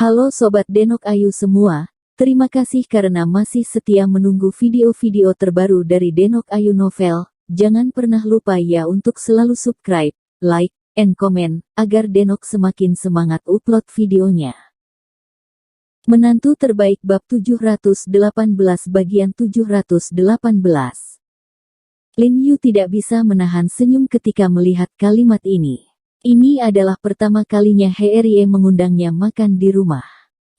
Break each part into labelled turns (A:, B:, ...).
A: Halo Sobat Denok Ayu semua, terima kasih karena masih setia menunggu video-video terbaru dari Denok Ayu Novel. Jangan pernah lupa ya untuk selalu subscribe, like, and comment, agar Denok semakin semangat upload videonya. Menantu terbaik bab 718 bagian 718. Lin Yu tidak bisa menahan senyum ketika melihat kalimat ini. Ini adalah pertama kalinya Heerie mengundangnya makan di rumah.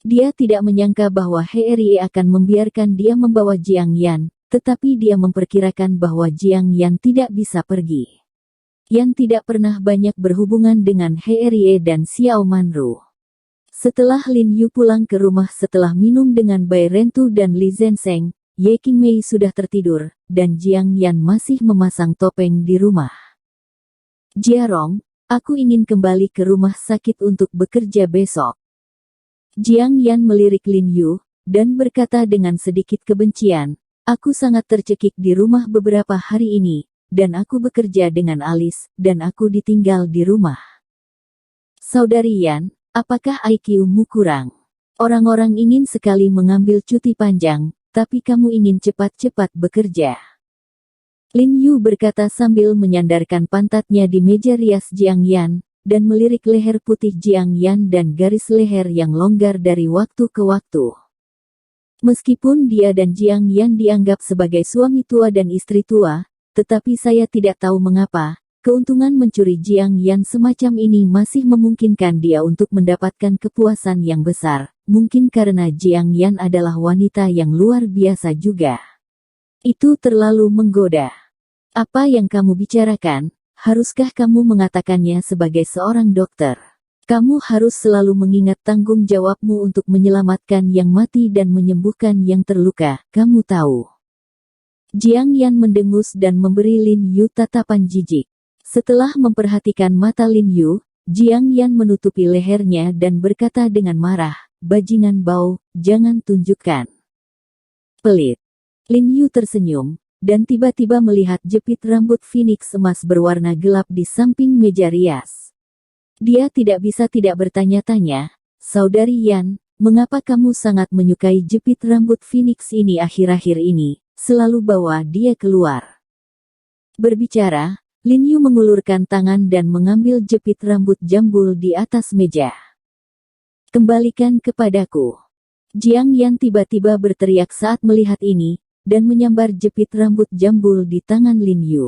A: Dia tidak menyangka bahwa Heerie akan membiarkan dia membawa Jiang Yan, tetapi dia memperkirakan bahwa Jiang Yan tidak bisa pergi. Yan tidak pernah banyak berhubungan dengan Heerie dan Xiao Manru. Setelah Lin Yu pulang ke rumah setelah minum dengan Bai Rentu dan Li Zhensheng, Ye Qingmei sudah tertidur, dan Jiang Yan masih memasang topeng di rumah. Jiarong, aku ingin kembali ke rumah sakit untuk bekerja besok. Jiang Yan melirik Lin Yu, dan berkata dengan sedikit kebencian, aku sangat tercekik di rumah beberapa hari ini, dan aku bekerja dengan alis, dan aku ditinggal di rumah. Saudari Yan, apakah IQ-mu kurang? Orang-orang ingin sekali mengambil cuti panjang, tapi kamu ingin cepat-cepat bekerja. Lin Yu berkata sambil menyandarkan pantatnya di meja rias Jiang Yan, dan melirik leher putih Jiang Yan dan garis leher yang longgar dari waktu ke waktu. Meskipun dia dan Jiang Yan dianggap sebagai suami tua dan istri tua, tetapi saya tidak tahu mengapa, keuntungan mencuri Jiang Yan semacam ini masih memungkinkan dia untuk mendapatkan kepuasan yang besar, mungkin karena Jiang Yan adalah wanita yang luar biasa juga. Itu terlalu menggoda. Apa yang kamu bicarakan, haruskah kamu mengatakannya sebagai seorang dokter? Kamu harus selalu mengingat tanggung jawabmu untuk menyelamatkan yang mati dan menyembuhkan yang terluka, kamu tahu. Jiang Yan mendengus dan memberi Lin Yu tatapan jijik. Setelah memperhatikan mata Lin Yu, Jiang Yan menutupi lehernya dan berkata dengan marah, bajingan bau, jangan tunjukkan. Pelit. Lin Yu tersenyum, dan tiba-tiba melihat jepit rambut Phoenix emas berwarna gelap di samping meja rias. Dia tidak bisa tidak bertanya-tanya, Saudari Yan, mengapa kamu sangat menyukai jepit rambut Phoenix ini akhir-akhir ini, selalu bawa dia keluar. Berbicara, Lin Yu mengulurkan tangan dan mengambil jepit rambut jambul di atas meja. Kembalikan kepadaku. Jiang Yan tiba-tiba berteriak saat melihat ini, dan menyambar jepit rambut jambul di tangan Lin Yu.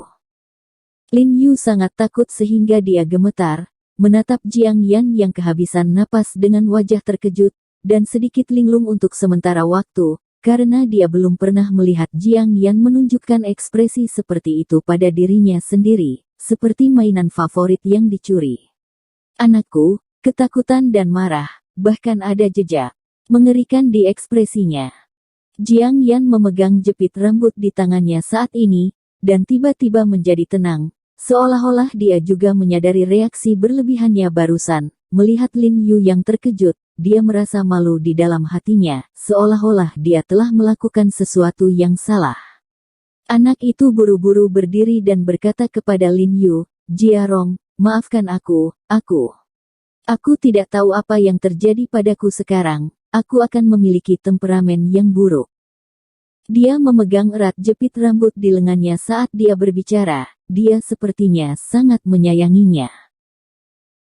A: Lin Yu sangat takut sehingga dia gemetar, menatap Jiang Yan yang kehabisan napas dengan wajah terkejut, dan sedikit linglung untuk sementara waktu, karena dia belum pernah melihat Jiang Yan menunjukkan ekspresi seperti itu pada dirinya sendiri, seperti mainan favorit yang dicuri. Anakku, ketakutan dan marah, bahkan ada jejak mengerikan di ekspresinya. Jiang Yan memegang jepit rambut di tangannya saat ini, dan tiba-tiba menjadi tenang, seolah-olah dia juga menyadari reaksi berlebihannya barusan. Melihat Lin Yu yang terkejut, dia merasa malu di dalam hatinya, seolah-olah dia telah melakukan sesuatu yang salah. Anak itu buru-buru berdiri dan berkata kepada Lin Yu, Jiarong, maafkan aku tidak tahu apa yang terjadi padaku sekarang. Aku akan memiliki temperamen yang buruk. Dia memegang erat jepit rambut di lengannya saat dia berbicara, dia sepertinya sangat menyayanginya.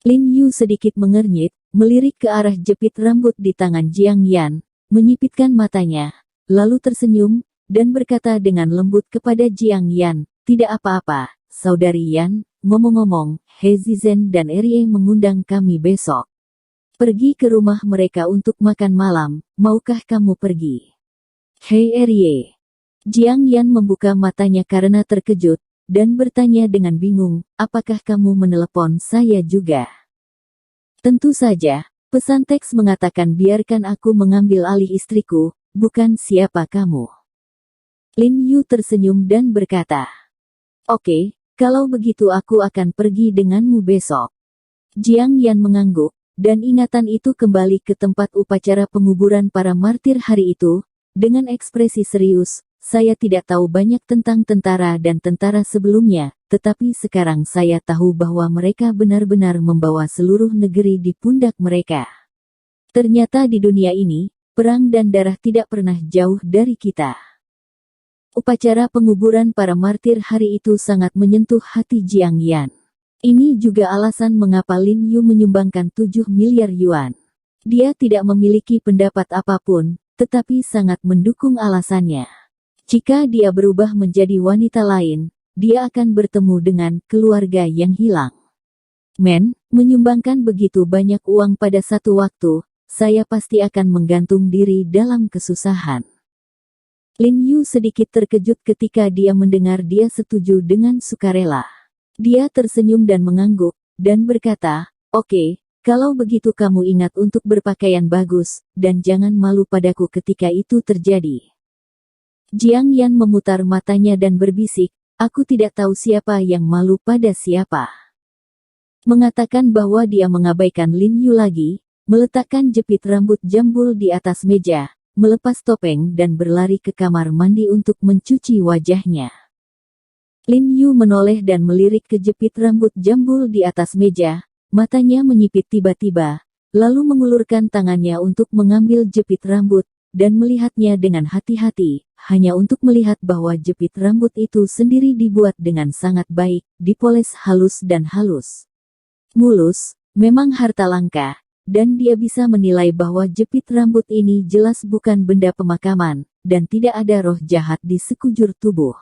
A: Lin Yu sedikit mengernyit, melirik ke arah jepit rambut di tangan Jiang Yan, menyipitkan matanya, lalu tersenyum, dan berkata dengan lembut kepada Jiang Yan, tidak apa-apa, Saudari Yan, ngomong-ngomong, He Zizhen dan Erie mengundang kami besok. Pergi ke rumah mereka untuk makan malam, maukah kamu pergi? Hei Erie. Jiang Yan membuka matanya karena terkejut, dan bertanya dengan bingung, apakah kamu menelepon saya juga? Tentu saja, pesan teks mengatakan biarkan aku mengambil alih istriku, bukan siapa kamu. Lin Yu tersenyum dan berkata, Oke, kalau begitu aku akan pergi denganmu besok. Jiang Yan mengangguk, dan ingatan itu kembali ke tempat upacara penguburan para martir hari itu, dengan ekspresi serius, saya tidak tahu banyak tentang tentara dan tentara sebelumnya, tetapi sekarang saya tahu bahwa mereka benar-benar membawa seluruh negeri di pundak mereka. Ternyata di dunia ini, perang dan darah tidak pernah jauh dari kita. Upacara penguburan para martir hari itu sangat menyentuh hati Jiang Yan. Ini juga alasan mengapa Lin Yu menyumbangkan 7 miliar yuan. Dia tidak memiliki pendapat apapun, tetapi sangat mendukung alasannya. Jika dia berubah menjadi wanita lain, dia akan bertemu dengan keluarga yang hilang. Men, menyumbangkan begitu banyak uang pada satu waktu, saya pasti akan menggantung diri dalam kesusahan. Lin Yu sedikit terkejut ketika dia mendengar dia setuju dengan sukarela. Dia tersenyum dan mengangguk, dan berkata, "Oke, kalau begitu kamu ingat untuk berpakaian bagus, dan jangan malu padaku ketika itu terjadi." Jiang Yan memutar matanya dan berbisik, "Aku tidak tahu siapa yang malu pada siapa." Mengatakan bahwa dia mengabaikan Lin Yu lagi, meletakkan jepit rambut jambul di atas meja, melepas topeng dan berlari ke kamar mandi untuk mencuci wajahnya. Lin Yu menoleh dan melirik ke jepit rambut jambul di atas meja, matanya menyipit tiba-tiba, lalu mengulurkan tangannya untuk mengambil jepit rambut, dan melihatnya dengan hati-hati, hanya untuk melihat bahwa jepit rambut itu sendiri dibuat dengan sangat baik, dipoles halus dan halus. Mulus, memang harta langka. Dan dia bisa menilai bahwa jepit rambut ini jelas bukan benda pemakaman, dan tidak ada roh jahat di sekujur tubuh.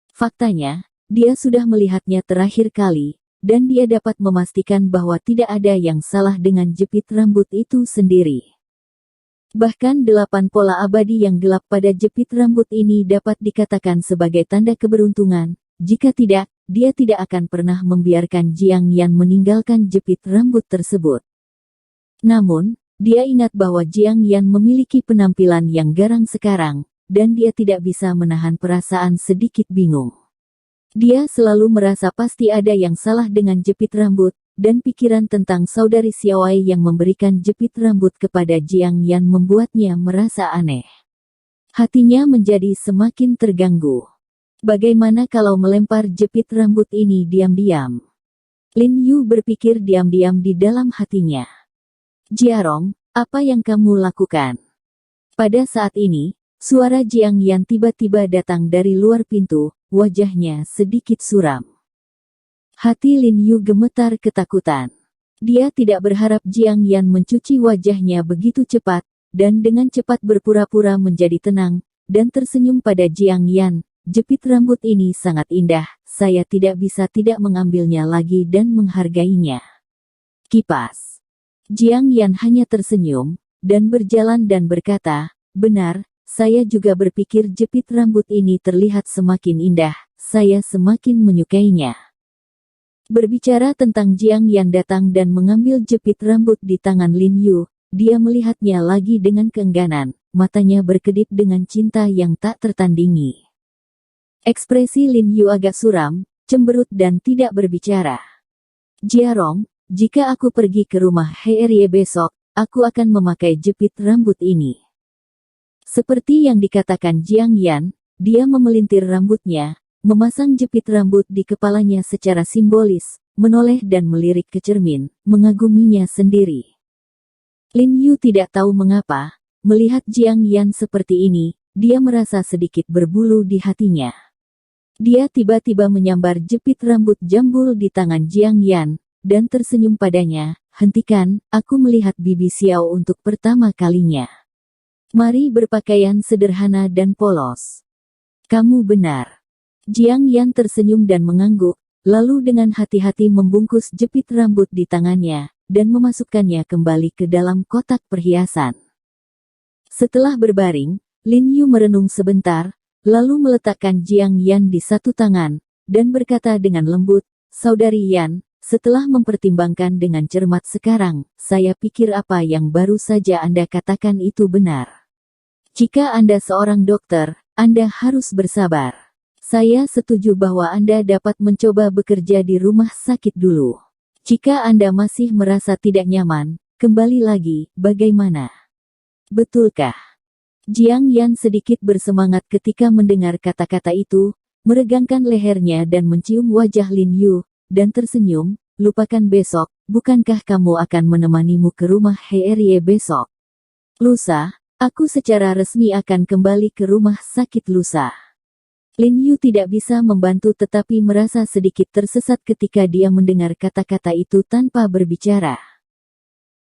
A: Faktanya, dia sudah melihatnya terakhir kali, dan dia dapat memastikan bahwa tidak ada yang salah dengan jepit rambut itu sendiri. Bahkan 8 pola abadi yang gelap pada jepit rambut ini dapat dikatakan sebagai tanda keberuntungan, jika tidak, dia tidak akan pernah membiarkan Jiang Yan meninggalkan jepit rambut tersebut. Namun, dia ingat bahwa Jiang Yan memiliki penampilan yang garang sekarang, dan dia tidak bisa menahan perasaan sedikit bingung. Dia selalu merasa pasti ada yang salah dengan jepit rambut, dan pikiran tentang saudari Xiaowei yang memberikan jepit rambut kepada Jiang Yan membuatnya merasa aneh. Hatinya menjadi semakin terganggu. Bagaimana kalau melempar jepit rambut ini diam-diam? Lin Yu berpikir diam-diam di dalam hatinya. "Jiarong, apa yang kamu lakukan?" Pada saat ini, suara Jiang Yan tiba-tiba datang dari luar pintu, wajahnya sedikit suram. Hati Lin Yu gemetar ketakutan. Dia tidak berharap Jiang Yan mencuci wajahnya begitu cepat, dan dengan cepat berpura-pura menjadi tenang, dan tersenyum pada Jiang Yan. "Jepit rambut ini sangat indah, saya tidak bisa tidak mengambilnya lagi dan menghargainya." Kipas. Jiang Yan hanya tersenyum, dan berjalan dan berkata, "Benar, saya juga berpikir jepit rambut ini terlihat semakin indah, saya semakin menyukainya." Berbicara tentang Jiang Yan datang dan mengambil jepit rambut di tangan Lin Yu, dia melihatnya lagi dengan keengganan, matanya berkedip dengan cinta yang tak tertandingi. Ekspresi Lin Yu agak suram, cemberut dan tidak berbicara. "Jiarong, jika aku pergi ke rumah Heerie besok, aku akan memakai jepit rambut ini." Seperti yang dikatakan Jiang Yan, dia memelintir rambutnya, memasang jepit rambut di kepalanya secara simbolis, menoleh dan melirik ke cermin, mengaguminya sendiri. Lin Yu tidak tahu mengapa, melihat Jiang Yan seperti ini, dia merasa sedikit berbulu di hatinya. Dia tiba-tiba menyambar jepit rambut jambul di tangan Jiang Yan, dan tersenyum padanya, "Hentikan, aku melihat Bibi Xiao untuk pertama kalinya. Mari berpakaian sederhana dan polos." "Kamu benar." Jiang Yan tersenyum dan mengangguk, lalu dengan hati-hati membungkus jepit rambut di tangannya, dan memasukkannya kembali ke dalam kotak perhiasan. Setelah berbaring, Lin Yu merenung sebentar, lalu meletakkan Jiang Yan di satu tangan, dan berkata dengan lembut, "Saudari Yan, setelah mempertimbangkan dengan cermat sekarang, saya pikir apa yang baru saja Anda katakan itu benar. Jika Anda seorang dokter, Anda harus bersabar. Saya setuju bahwa Anda dapat mencoba bekerja di rumah sakit dulu. Jika Anda masih merasa tidak nyaman, kembali lagi, bagaimana? Betulkah?" Jiang Yan sedikit bersemangat ketika mendengar kata-kata itu, meregangkan lehernya dan mencium wajah Lin Yu, dan tersenyum, lupakan besok, bukankah kamu akan menemanimu ke rumah Heerie besok? Lusa, aku secara resmi akan kembali ke rumah sakit lusa. Lin Yu tidak bisa membantu tetapi merasa sedikit tersesat ketika dia mendengar kata-kata itu tanpa berbicara.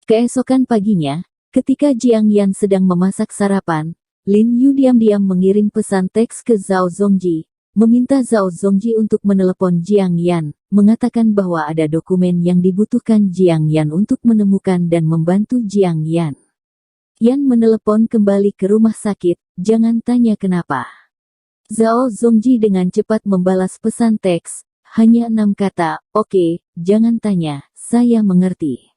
A: Keesokan paginya, ketika Jiang Yan sedang memasak sarapan, Lin Yu diam-diam mengirim pesan teks ke Zhao Zongji, meminta Zhao Zongji untuk menelepon Jiang Yan, mengatakan bahwa ada dokumen yang dibutuhkan Jiang Yan untuk menemukan dan membantu Jiang Yan. Yan menelepon kembali ke rumah sakit, jangan tanya kenapa. Zhao Zongji dengan cepat membalas pesan teks, hanya 6 kata, oke, jangan tanya, saya mengerti.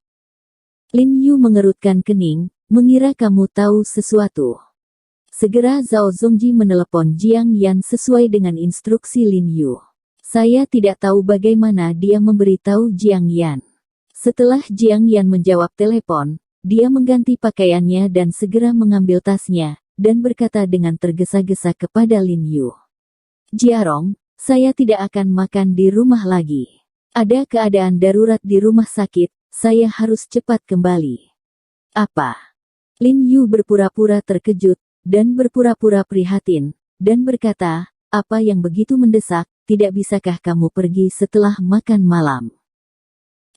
A: Lin Yu mengerutkan kening, mengira kamu tahu sesuatu. Segera Zhao Zongji menelepon Jiang Yan sesuai dengan instruksi Lin Yu. Saya tidak tahu bagaimana dia memberitahu Jiang Yan. Setelah Jiang Yan menjawab telepon, dia mengganti pakaiannya dan segera mengambil tasnya, dan berkata dengan tergesa-gesa kepada Lin Yu. Jiarong, saya tidak akan makan di rumah lagi. Ada keadaan darurat di rumah sakit, saya harus cepat kembali. Apa? Lin Yu berpura-pura terkejut, dan berpura-pura prihatin, dan berkata, apa yang begitu mendesak, tidak bisakah kamu pergi setelah makan malam?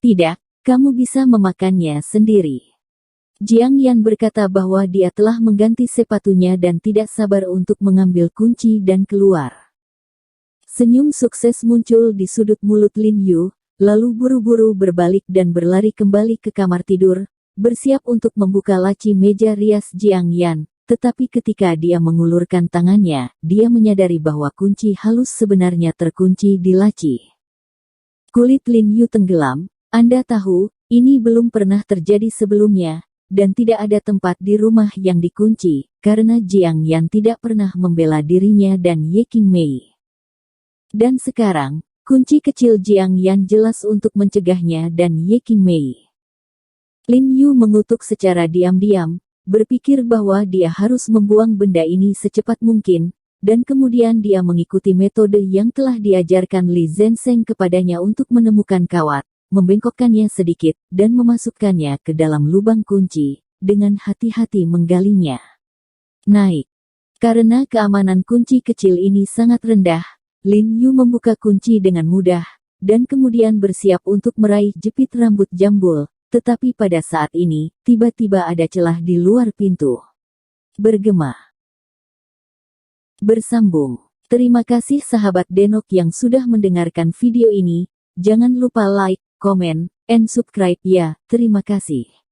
A: Tidak, kamu bisa memakannya sendiri. Jiang Yan berkata bahwa dia telah mengganti sepatunya dan tidak sabar untuk mengambil kunci dan keluar. Senyum sukses muncul di sudut mulut Lin Yu, lalu buru-buru berbalik dan berlari kembali ke kamar tidur, bersiap untuk membuka laci meja rias Jiang Yan. Tetapi ketika dia mengulurkan tangannya, dia menyadari bahwa kunci halus sebenarnya terkunci di laci. Kulit Lin Yu tenggelam, Anda tahu, ini belum pernah terjadi sebelumnya, dan tidak ada tempat di rumah yang dikunci, karena Jiang Yan tidak pernah membela dirinya dan Ye Qingmei. Dan sekarang, kunci kecil Jiang Yan jelas untuk mencegahnya dan Ye Qingmei. Lin Yu mengutuk secara diam-diam, berpikir bahwa dia harus membuang benda ini secepat mungkin, dan kemudian dia mengikuti metode yang telah diajarkan Li Zhensheng kepadanya untuk menemukan kawat, membengkokkannya sedikit, dan memasukkannya ke dalam lubang kunci, dengan hati-hati menggalinya. Naik. Karena keamanan kunci kecil ini sangat rendah, Lin Yu membuka kunci dengan mudah, dan kemudian bersiap untuk meraih jepit rambut jambul. Tetapi pada saat ini, tiba-tiba ada celah di luar pintu. Bergema. Bersambung. Terima kasih sahabat Denok yang sudah mendengarkan video ini. Jangan lupa like, komen, and subscribe ya. Terima kasih.